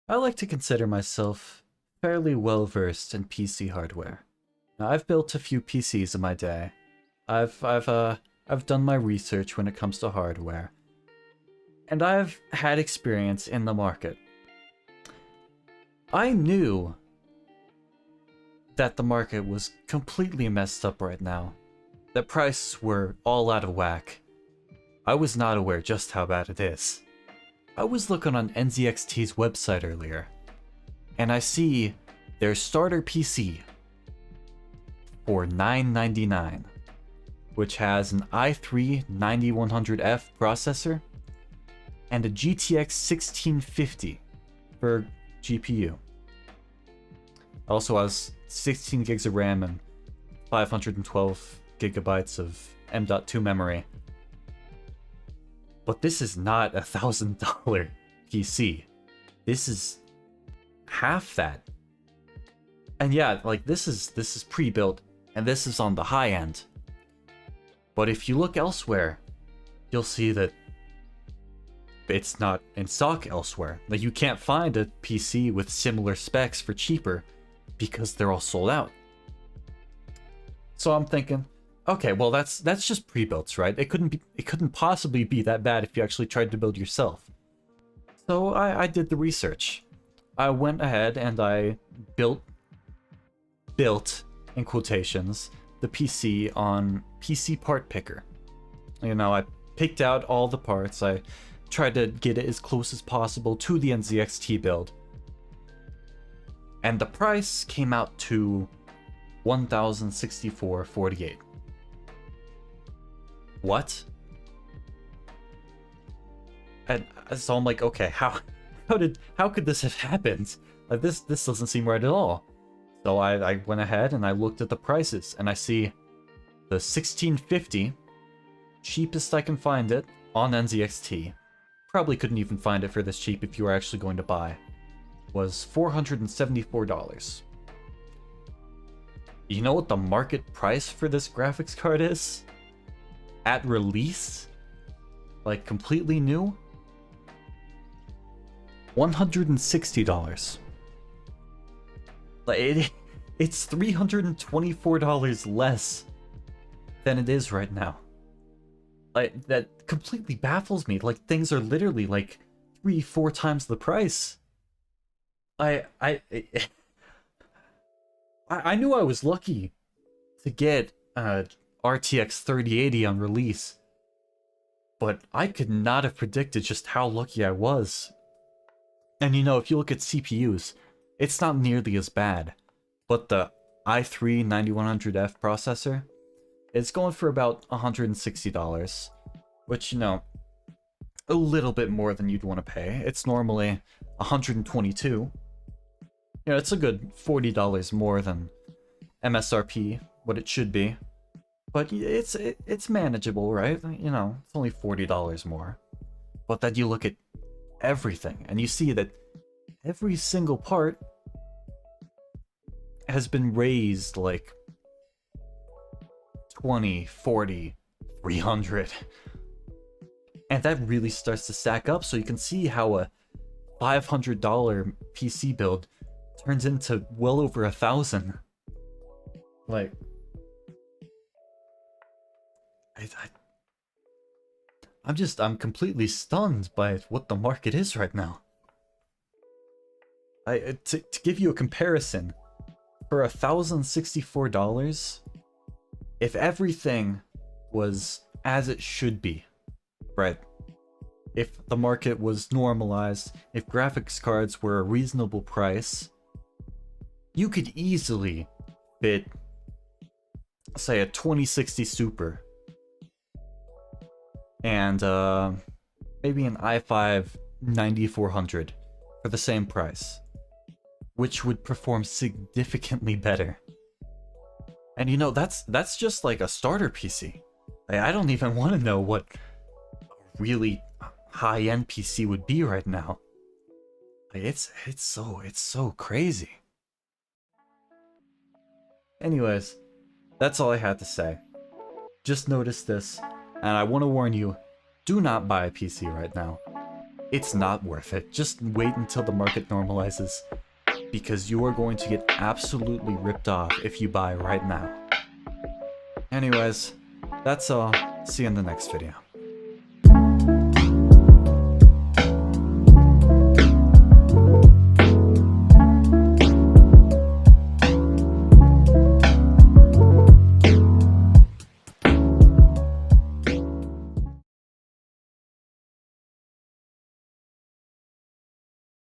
I like to consider myself fairly well versed in PC hardware. Now, I've built a few PCs in my day. I've done my research when it comes to hardware, and I've had experience in the market. I knew that the market was completely messed up right now, that prices were all out of whack. I was not aware just how bad it is. I was looking on NZXT's website earlier, and I see their starter PC for $999, which has an i3-9100F processor and a GTX 1650 for GPU. Also has 16 gigs of RAM and 512 gigabytes of M.2 memory. But this is not $1,000 PC. This is half that. And yeah, like this is pre-built, and this is on the high end. But if you look elsewhere, you'll see that it's not in stock elsewhere. Like you can't find a PC with similar specs for cheaper because they're all sold out. So I'm thinking, okay, well that's just pre-builts, right? It couldn't possibly be that bad if you actually tried to build yourself. So I did the research. I went ahead and I built in quotations the PC on PC Part Picker. You know, I picked out all the parts. I tried to get it as close as possible to the NZXT build. And the price came out to $1,064.48. What? And so I'm like, okay, how could this have happened? Like this doesn't seem right at all. So I went ahead and I looked at the prices, and I see the 1650, cheapest I can find it on NZXT. Probably couldn't even find it for this cheap if you were actually going to buy. Was $474. You know what the market price for this graphics card is? At release? Like completely new? $160. Like it's $324 less than it is right now. Like that completely baffles me. Like things are literally like 3-4 times the price. I knew I was lucky to get RTX 3080 on release, but I could not have predicted just how lucky I was. And you know, if you look at CPUs, it's not nearly as bad, but the i3-9100F processor, it's going for about $160, which, you know, a little bit more than you'd want to pay. It's normally $122. You know, it's a good $40 more than MSRP, what it should be. But it's manageable, right? You know, it's only $40 more. But then you look at everything, and you see that every single part has been raised like 20, 40, 300. And that really starts to stack up, so you can see how a $500 PC build turns into well over $1,000. Like, I'm completely stunned by what the market is right now. To give you a comparison, for $1,064, if everything was as it should be, right? If the market was normalized, if graphics cards were a reasonable price, you could easily fit, say, a 2060 Super and maybe an i5 9400 for the same price, which would perform significantly better. And you know, that's just like a starter PC. I don't even want to know what a really high-end PC would be right now. Like, it's so crazy. Anyways, that's all I had to say. Just noticed this, and I want to warn you, do not buy a PC right now. it's not worth it. Just wait until the market normalizes, because you are going to get absolutely ripped off if you buy right now. Anyways, that's all. See you in the next video.